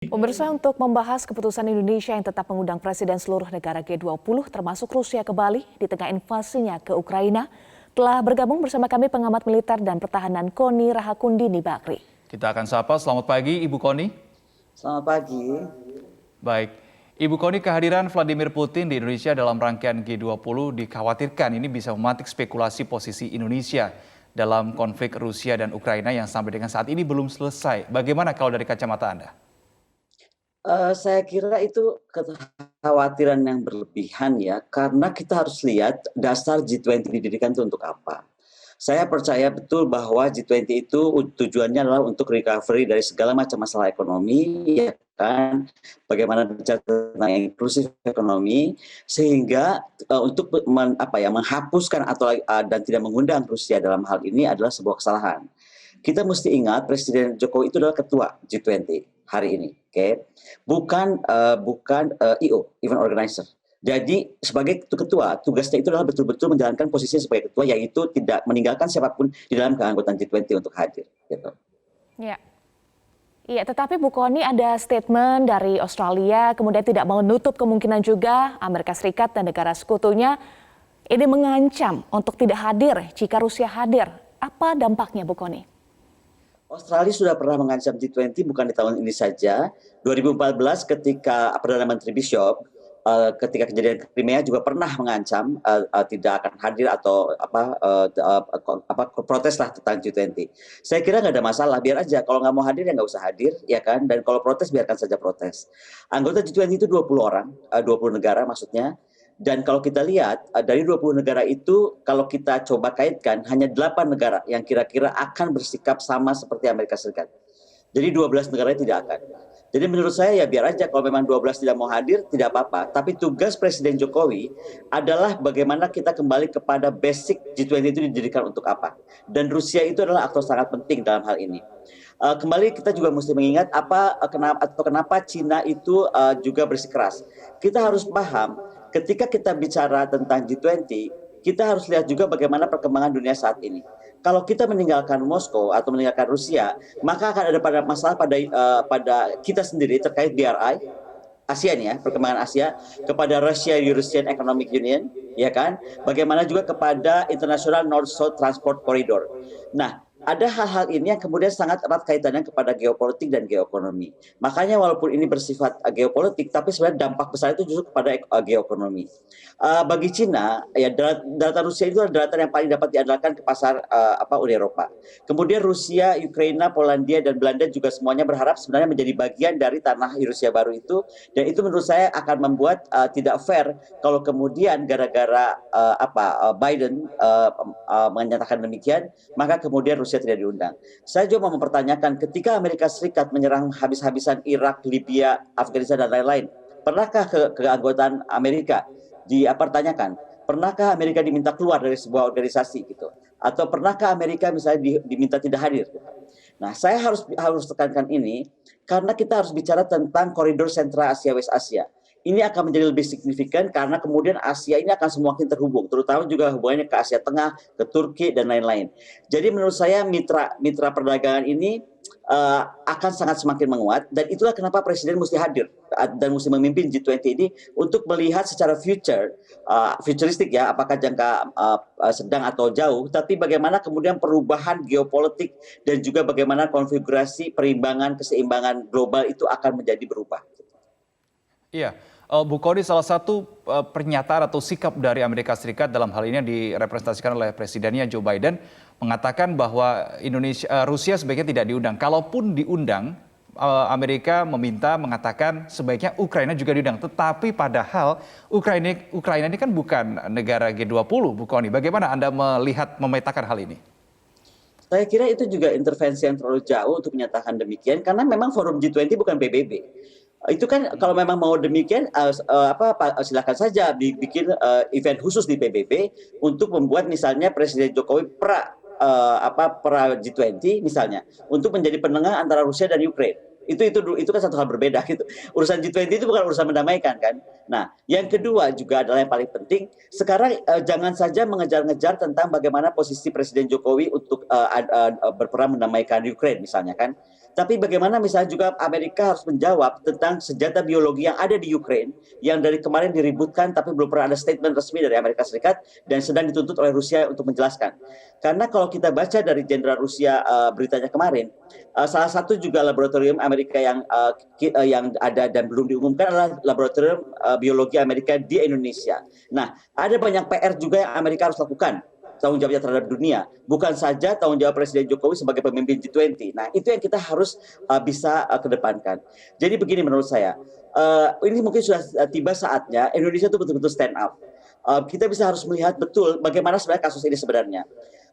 Pemirsa, untuk membahas keputusan Indonesia yang tetap mengundang Presiden seluruh negara G20 termasuk Rusia ke Bali di tengah invasinya ke Ukraina, telah bergabung bersama kami pengamat militer dan pertahanan Koni Rahakundini Bakri. Kita akan sapa, selamat pagi Ibu Koni. Selamat pagi. Baik, Ibu Koni, kehadiran Vladimir Putin di Indonesia dalam rangkaian G20 dikhawatirkan ini bisa memantik spekulasi posisi Indonesia dalam konflik Rusia dan Ukraina yang sampai dengan saat ini belum selesai. Bagaimana kalau dari kacamata Anda? Saya kira itu kekhawatiran yang berlebihan ya, karena kita harus lihat dasar G20 didirikan itu untuk apa. Saya percaya betul bahwa G20 itu tujuannya adalah untuk recovery dari segala macam masalah ekonomi, ya kan, bagaimana bicara tentang inklusif ekonomi, sehingga untuk menghapuskan atau dan tidak mengundang Rusia dalam hal ini adalah sebuah kesalahan. Kita mesti ingat Presiden Jokowi itu adalah ketua G20 hari ini, oke? Bukan IO, event organizer. Jadi sebagai ketua, tugasnya itu adalah betul-betul menjalankan posisinya sebagai ketua, yaitu tidak meninggalkan siapapun di dalam keanggotaan G20 untuk hadir. Gitu. Ya. Iya, tetapi Bu Koni, ada statement dari Australia, kemudian tidak menutup kemungkinan juga Amerika Serikat dan negara sekutunya ini mengancam untuk tidak hadir jika Rusia hadir. Apa dampaknya, Bu Koni? Australia sudah pernah mengancam G20 bukan di tahun ini saja. 2014 ketika Perdana Menteri Bishop ketika kejadian Crimea juga pernah mengancam tidak akan hadir atau proteslah tentang G20. Saya kira nggak ada masalah, biar aja kalau nggak mau hadir ya nggak usah hadir, ya kan. Dan kalau protes biarkan saja protes. Anggota G20 itu 20 orang, 20 negara maksudnya. Dan kalau kita lihat dari 20 negara itu, kalau kita coba kaitkan hanya 8 negara yang kira-kira akan bersikap sama seperti Amerika Serikat. Jadi 12 negara tidak akan. Jadi menurut saya ya biar aja kalau memang 12 tidak mau hadir tidak apa-apa. Tapi tugas Presiden Jokowi adalah bagaimana kita kembali kepada basic G20 itu didirikan untuk apa. Dan Rusia itu adalah aktor sangat penting dalam hal ini. Kembali kita juga mesti mengingat kenapa Cina itu juga bersikeras. Kita harus paham ketika kita bicara tentang G20, kita harus lihat juga bagaimana perkembangan dunia saat ini. Kalau kita meninggalkan Moskow atau meninggalkan Rusia, maka akan ada masalah pada kita sendiri terkait BRI, ASEAN ya, perkembangan Asia, kepada Russia-Eurasian Economic Union, ya kan? Bagaimana juga kepada International North-South Transport Corridor. Nah, ada hal-hal ini yang kemudian sangat erat kaitannya kepada geopolitik dan geoekonomi. Makanya walaupun ini bersifat geopolitik, tapi sebenarnya dampak besar itu justru kepada geoekonomi. Bagi Cina, ya daratan Rusia itu adalah daratan yang paling dapat diandalkan ke pasar Uni Eropa. Kemudian Rusia, Ukraina, Polandia, dan Belanda juga semuanya berharap sebenarnya menjadi bagian dari tanah Rusia baru itu. Dan itu menurut saya akan membuat tidak fair kalau kemudian gara-gara Biden menyatakan demikian, maka kemudian Rusia tidak diundang. Saya juga mau mempertanyakan ketika Amerika Serikat menyerang habis-habisan Irak, Libya, Afghanistan, dan lain-lain, pernahkah keanggotaan Amerika dipertanyakan? Pernahkah Amerika diminta keluar dari sebuah organisasi gitu? Atau pernahkah Amerika misalnya diminta tidak hadir? Nah, saya harus tekankan ini karena kita harus bicara tentang koridor sentra Asia West Asia. Ini akan menjadi lebih signifikan karena kemudian Asia ini akan semakin terhubung, terutama juga hubungannya ke Asia Tengah, ke Turki, dan lain-lain. Jadi menurut saya mitra perdagangan ini akan sangat semakin menguat, dan itulah kenapa Presiden mesti hadir dan mesti memimpin G20 ini untuk melihat secara futuristik ya, apakah jangka sedang atau jauh, tapi bagaimana kemudian perubahan geopolitik dan juga bagaimana konfigurasi keseimbangan global itu akan menjadi berubah. Iya, Bu Koni, salah satu pernyataan atau sikap dari Amerika Serikat dalam hal ini yang direpresentasikan oleh presidennya Joe Biden mengatakan bahwa Rusia sebaiknya tidak diundang. Kalaupun diundang, Amerika mengatakan sebaiknya Ukraina juga diundang. Tetapi padahal Ukraina ini kan bukan negara G20, Bu Koni. Bagaimana Anda memetakan hal ini? Saya kira itu juga intervensi yang terlalu jauh untuk menyatakan demikian, karena memang forum G20 bukan PBB. Itu kan kalau memang mau demikian silakan saja dibikin event khusus di PBB untuk membuat misalnya Presiden Jokowi pra G20 misalnya untuk menjadi penengah antara Rusia dan Ukraina. Itu kan satu hal berbeda gitu. Urusan G20 itu bukan urusan mendamaikan kan. Nah, yang kedua juga adalah yang paling penting. Sekarang jangan saja mengejar-ngejar tentang bagaimana posisi Presiden Jokowi untuk berperan mendamaikan Ukraina misalnya kan. Tapi bagaimana misalnya juga Amerika harus menjawab tentang senjata biologi yang ada di Ukraine, yang dari kemarin diributkan tapi belum pernah ada statement resmi dari Amerika Serikat dan sedang dituntut oleh Rusia untuk menjelaskan. Karena kalau kita baca dari jenderal Rusia beritanya kemarin, salah satu juga laboratorium Amerika yang ada dan belum diumumkan adalah laboratorium biologi Amerika di Indonesia. Nah, ada banyak PR juga yang Amerika harus lakukan tanggung jawabnya terhadap dunia, bukan saja tanggung jawab Presiden Jokowi sebagai pemimpin G20. Nah, itu yang kita harus bisa kedepankan. Jadi begini menurut saya, ini mungkin sudah tiba saatnya Indonesia itu betul-betul stand up. Kita bisa harus melihat betul bagaimana sebenarnya kasus ini sebenarnya.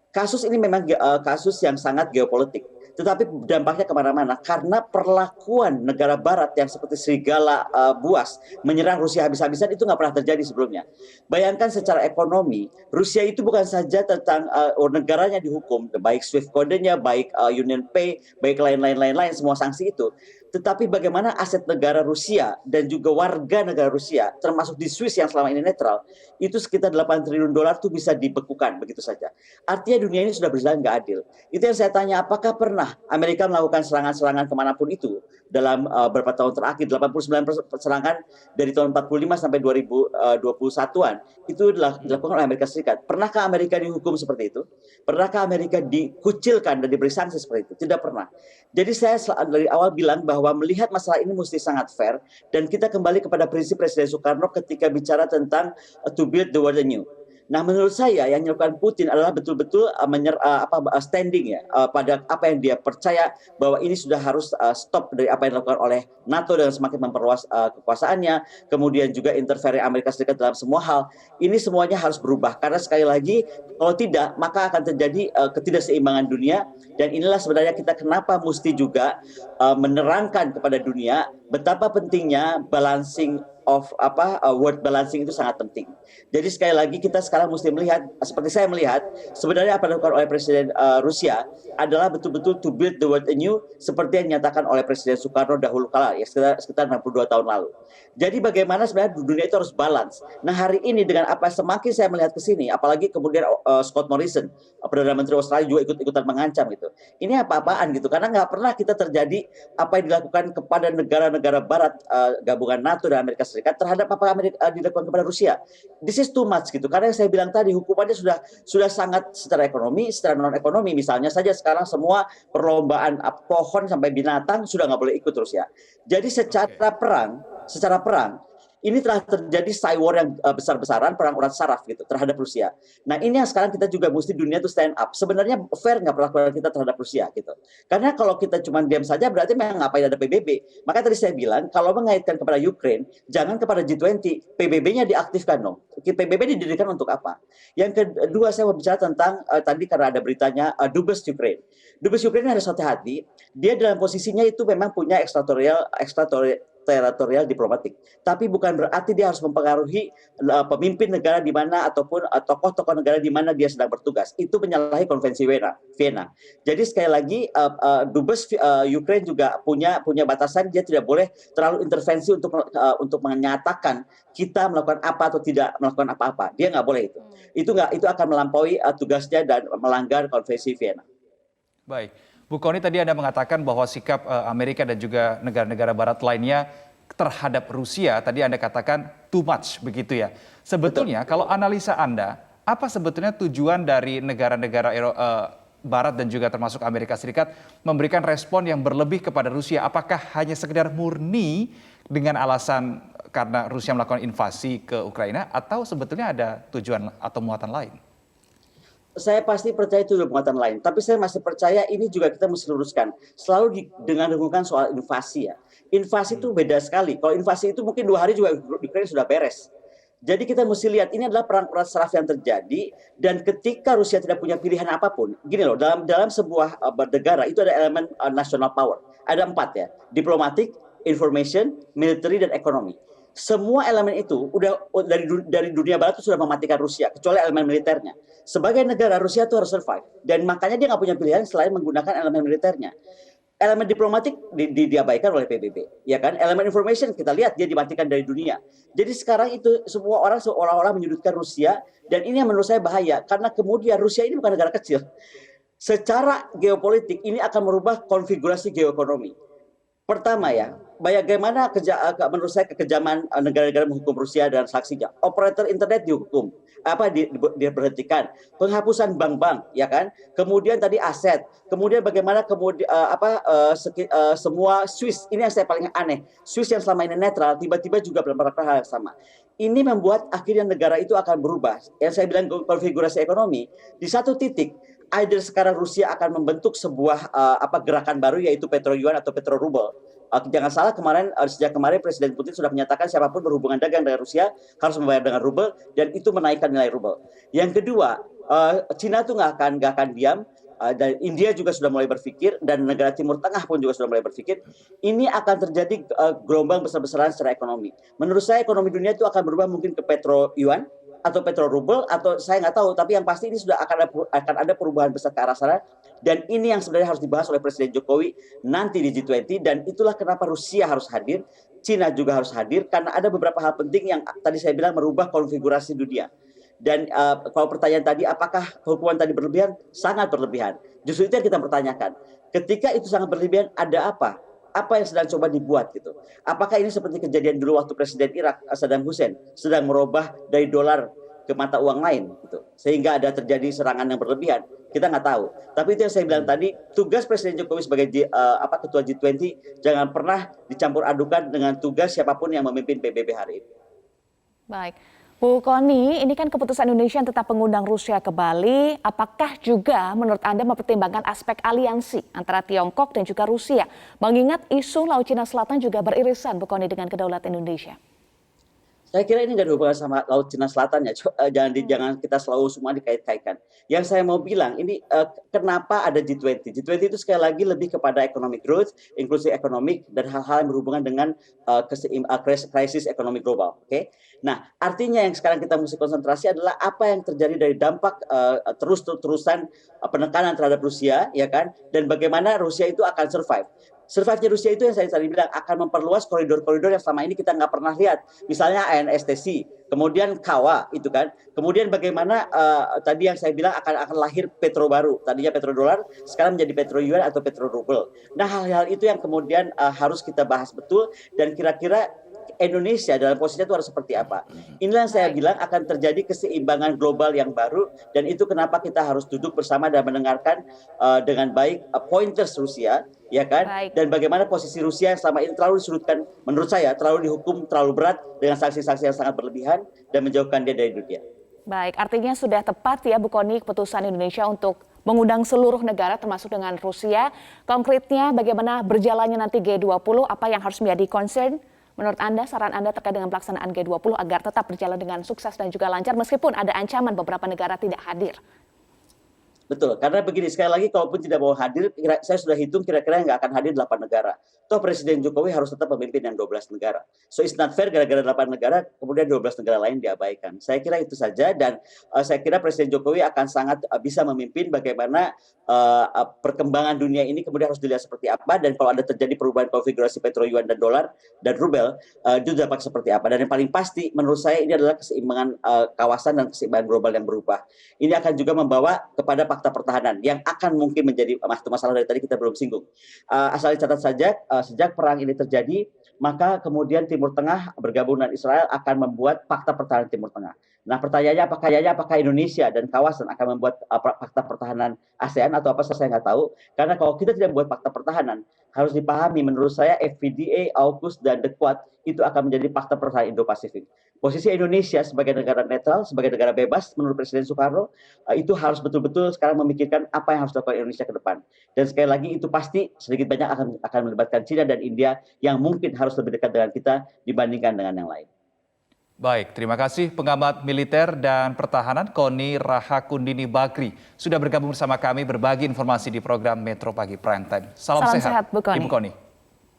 Kasus ini memang kasus yang sangat geopolitik, tetapi dampaknya kemana-mana karena perlakuan negara Barat yang seperti serigala buas menyerang Rusia habis-habisan itu nggak pernah terjadi sebelumnya. Bayangkan secara ekonomi, Rusia itu bukan saja tentang negaranya dihukum, baik SWIFT kodenya, baik Union Pay, baik lain-lain, semua sanksi itu. Tetapi bagaimana aset negara Rusia dan juga warga negara Rusia, termasuk di Swiss yang selama ini netral, itu sekitar 8 triliun dolar itu bisa dibekukan begitu saja. Artinya dunia ini sudah berjalan nggak adil. Itu yang saya tanya, apakah pernah Amerika melakukan serangan-serangan kemanapun itu dalam beberapa tahun terakhir, 89 serangan dari tahun 45 sampai 2021-an, itu dilakukan oleh Amerika Serikat. Pernahkah Amerika dihukum seperti itu? Pernahkah Amerika dikucilkan dan diberi sanksi seperti itu? Tidak pernah. Jadi saya dari awal bilang bahwa melihat masalah ini mesti sangat fair dan kita kembali kepada prinsip Presiden Soekarno ketika bicara tentang to build the world anew. Nah, menurut saya yang dilakukan Putin adalah betul-betul standing ya pada apa yang dia percaya bahwa ini sudah harus stop dari apa yang dilakukan oleh NATO dengan semakin memperluas kekuasaannya, kemudian juga interveri Amerika Serikat dalam semua hal. Ini semuanya harus berubah karena sekali lagi kalau tidak maka akan terjadi ketidakseimbangan dunia dan inilah sebenarnya kita kenapa mesti juga menerangkan kepada dunia betapa pentingnya balancing of world balancing itu sangat penting. Jadi sekali lagi kita sekarang mesti melihat seperti saya melihat sebenarnya apa yang dilakukan oleh Presiden Rusia adalah betul-betul to build the world anew seperti yang dinyatakan oleh Presiden Soekarno dahulu kala ya sekitar 62 tahun lalu. Jadi bagaimana sebenarnya dunia itu harus balance. Nah, hari ini dengan apa semakin saya melihat ke sini apalagi kemudian Scott Morrison Perdana Menteri Australia juga ikut-ikutan mengancam gitu. Ini apa-apaan gitu karena nggak pernah kita terjadi apa yang dilakukan kepada negara-negara barat gabungan NATO dan Amerika Serikat terhadap apa yang dilakukan kepada Rusia. This is too much gitu. Karena yang saya bilang tadi hukumannya sudah sangat secara ekonomi, secara non ekonomi misalnya saja sekarang semua perlombaan pohon sampai binatang sudah nggak boleh ikut Rusia. Jadi secara perang ini telah terjadi cyber war yang besar-besaran, perang urat saraf gitu terhadap Rusia. Nah ini yang sekarang kita juga mesti dunia itu stand up. Sebenarnya fair nggak perlakuan kita terhadap Rusia gitu. Karena kalau kita cuma diam saja berarti memang ngapain ada PBB. Maka tadi saya bilang kalau mengaitkan kepada Ukraine, jangan kepada G20, PBB-nya diaktifkan dong. PBB didirikan untuk apa? Yang kedua saya mau bicara tentang tadi karena ada beritanya Dubes Ukraine. Dubes Ukraine harus hati-hati. Dia dalam posisinya itu memang punya teritorial diplomatik, tapi bukan berarti dia harus mempengaruhi pemimpin negara di mana ataupun tokoh-tokoh negara di mana dia sedang bertugas. Itu menyalahi konvensi Vienna. Jadi sekali lagi dubes Ukraine juga punya batasan, dia tidak boleh terlalu intervensi untuk menyatakan kita melakukan apa atau tidak melakukan apa-apa. Dia nggak boleh itu. Itu akan melampaui tugasnya dan melanggar konvensi Vienna. Baik. Bu Kony, tadi Anda mengatakan bahwa sikap Amerika dan juga negara-negara barat lainnya terhadap Rusia, tadi Anda katakan too much, begitu ya. Sebetulnya kalau analisa Anda, apa sebetulnya tujuan dari negara-negara barat dan juga termasuk Amerika Serikat memberikan respon yang berlebih kepada Rusia? Apakah hanya sekedar murni dengan alasan karena Rusia melakukan invasi ke Ukraina atau sebetulnya ada tujuan atau muatan lain? Saya pasti percaya itu ada muatan lain, tapi saya masih percaya ini juga kita mesti luruskan. Selalu dengan hubungan soal invasi ya. Invasi itu beda sekali. Kalau invasi itu mungkin 2 hari juga Ukraina sudah beres. Jadi kita mesti lihat ini adalah perang urat saraf yang terjadi dan ketika Rusia tidak punya pilihan apapun, gini loh, dalam sebuah negara itu ada elemen national power. Ada 4 ya, diplomatik, information, military dan ekonomi. Semua elemen itu udah dari dunia barat itu sudah mematikan Rusia kecuali elemen militernya. Sebagai negara Rusia itu harus survive dan makanya dia nggak punya pilihan selain menggunakan elemen militernya. Elemen diplomatik diabaikan oleh PBB, ya kan? Elemen information kita lihat dia dimatikan dari dunia. Jadi sekarang itu semua orang seolah-olah menyudutkan Rusia dan ini yang menurut saya bahaya karena kemudian Rusia ini bukan negara kecil. Secara geopolitik ini akan merubah konfigurasi geoekonomi. Pertama ya, bagaimana menurut saya kekejaman negara-negara menghukum Rusia dan saksinya. Operator internet dihukum, diberhentikan, penghapusan bank-bank, ya kan? Kemudian tadi aset, kemudian bagaimana semua Swiss, ini yang saya paling aneh. Swiss yang selama ini netral tiba-tiba juga melakukan hal yang sama. Ini membuat akhirnya negara itu akan berubah. Yang saya bilang konfigurasi ekonomi di satu titik. Either sekarang Rusia akan membentuk sebuah gerakan baru yaitu petro yuan atau petro ruble. Jangan salah sejak kemarin Presiden Putin sudah menyatakan siapapun berhubungan dagang dengan Rusia harus membayar dengan ruble dan itu menaikkan nilai ruble. Yang kedua, Cina itu nggak akan diam. Dan India juga sudah mulai berpikir dan negara Timur Tengah pun juga sudah mulai berpikir ini akan terjadi gelombang besar-besaran secara ekonomi. Menurut saya ekonomi dunia itu akan berubah mungkin ke petro yuan atau petro ruble atau saya nggak tahu, tapi yang pasti ini sudah akan ada perubahan besar ke arah sana dan ini yang sebenarnya harus dibahas oleh Presiden Jokowi nanti di G20 dan itulah kenapa Rusia harus hadir, Cina juga harus hadir karena ada beberapa hal penting yang tadi saya bilang merubah konfigurasi dunia. Dan kalau pertanyaan tadi apakah hukuman tadi berlebihan? Sangat berlebihan. Justru itu yang kita pertanyakan. Ketika itu sangat berlebihan ada apa? Apa yang sedang coba dibuat gitu? Apakah ini seperti kejadian dulu waktu Presiden Irak Saddam Hussein sedang merubah dari dolar ke mata uang lain gitu, sehingga ada terjadi serangan yang berlebihan? Kita nggak tahu. Tapi itu yang saya bilang tadi, tugas Presiden Jokowi sebagai ketua G20 jangan pernah dicampur adukan dengan tugas siapapun yang memimpin PBB hari ini. Baik. Bu Kony, ini kan keputusan Indonesia yang tetap mengundang Rusia ke Bali. Apakah juga menurut Anda mempertimbangkan aspek aliansi antara Tiongkok dan juga Rusia? Mengingat isu Laut Cina Selatan juga beririsan, Bu Kony, dengan kedaulatan Indonesia. Saya kira ini nggak ada hubungan sama Laut Cina Selatan ya. Jangan kita selalu semua dikait-kaitkan. Yang saya mau bilang ini kenapa ada G20? G20 itu sekali lagi lebih kepada economic growth, inklusi ekonomi dan hal-hal yang berhubungan dengan krisis ekonomi global. Oke? Nah, artinya yang sekarang kita mesti konsentrasi adalah apa yang terjadi dari dampak terus-terusan penekanan terhadap Rusia, ya kan? Dan bagaimana Rusia itu akan survive. Survive-nya Rusia itu yang saya tadi bilang akan memperluas koridor-koridor yang selama ini kita nggak pernah lihat. Misalnya ANSTC, kemudian Kawa itu kan. Kemudian bagaimana tadi yang saya bilang akan lahir petro baru. Tadinya petrodolar, sekarang menjadi petro yuan atau petro ruble. Nah hal-hal itu yang kemudian harus kita bahas betul dan kira-kira Indonesia dalam posisinya itu harus seperti apa. Inilah yang saya bilang akan terjadi keseimbangan global yang baru dan itu kenapa kita harus duduk bersama dan mendengarkan dengan baik pointers Rusia, ya kan? Baik. Dan bagaimana posisi Rusia yang selama ini terlalu disudutkan, menurut saya terlalu dihukum terlalu berat dengan sanksi-sanksi yang sangat berlebihan dan menjauhkan dia dari dunia. Baik, artinya sudah tepat ya Bu Kony keputusan Indonesia untuk mengundang seluruh negara termasuk dengan Rusia. Konkretnya bagaimana berjalannya nanti G20, apa yang harus menjadi concern? Menurut Anda, saran Anda terkait dengan pelaksanaan G20 agar tetap berjalan dengan sukses dan juga lancar meskipun ada ancaman beberapa negara tidak hadir? Betul, karena begini, sekali lagi kalaupun tidak mau hadir, saya sudah hitung kira-kira yang nggak akan hadir 8 negara. Toh Presiden Jokowi harus tetap memimpin yang 12 negara. So it's not fair gara-gara 8 negara, kemudian 12 negara lain diabaikan. Saya kira itu saja dan saya kira Presiden Jokowi akan sangat bisa memimpin bagaimana perkembangan dunia ini kemudian harus dilihat seperti apa dan kalau ada terjadi perubahan konfigurasi petro yuan dan dolar dan rubel, itu dapat seperti apa. Dan yang paling pasti menurut saya ini adalah keseimbangan kawasan dan keseimbangan global yang berubah. Ini akan juga membawa kepada fakta pertahanan yang akan mungkin menjadi masalah dari tadi kita belum singgung. Asal dicatat saja, sejak perang ini terjadi, maka kemudian Timur Tengah bergabung dengan Israel akan membuat fakta pertahanan Timur Tengah. Nah pertanyaannya apakah Indonesia dan kawasan akan membuat fakta pertahanan ASEAN atau apa saya nggak tahu. Karena kalau kita tidak membuat fakta pertahanan, harus dipahami menurut saya FVDA, AUKUS, dan The Quad itu akan menjadi fakta pertahanan Indo-Pasifik. Posisi Indonesia sebagai negara netral, sebagai negara bebas menurut Presiden Soekarno, itu harus betul-betul sekarang memikirkan apa yang harus dilakukan Indonesia ke depan. Dan sekali lagi itu pasti sedikit banyak akan melibatkan China dan India yang mungkin harus lebih dekat dengan kita dibandingkan dengan yang lain. Baik, terima kasih pengamat militer dan pertahanan Kony Rahakundini Bakri sudah bergabung bersama kami berbagi informasi di program Metro Pagi Prime Time. Salam sehat, Bu Kony. Ibu Kony.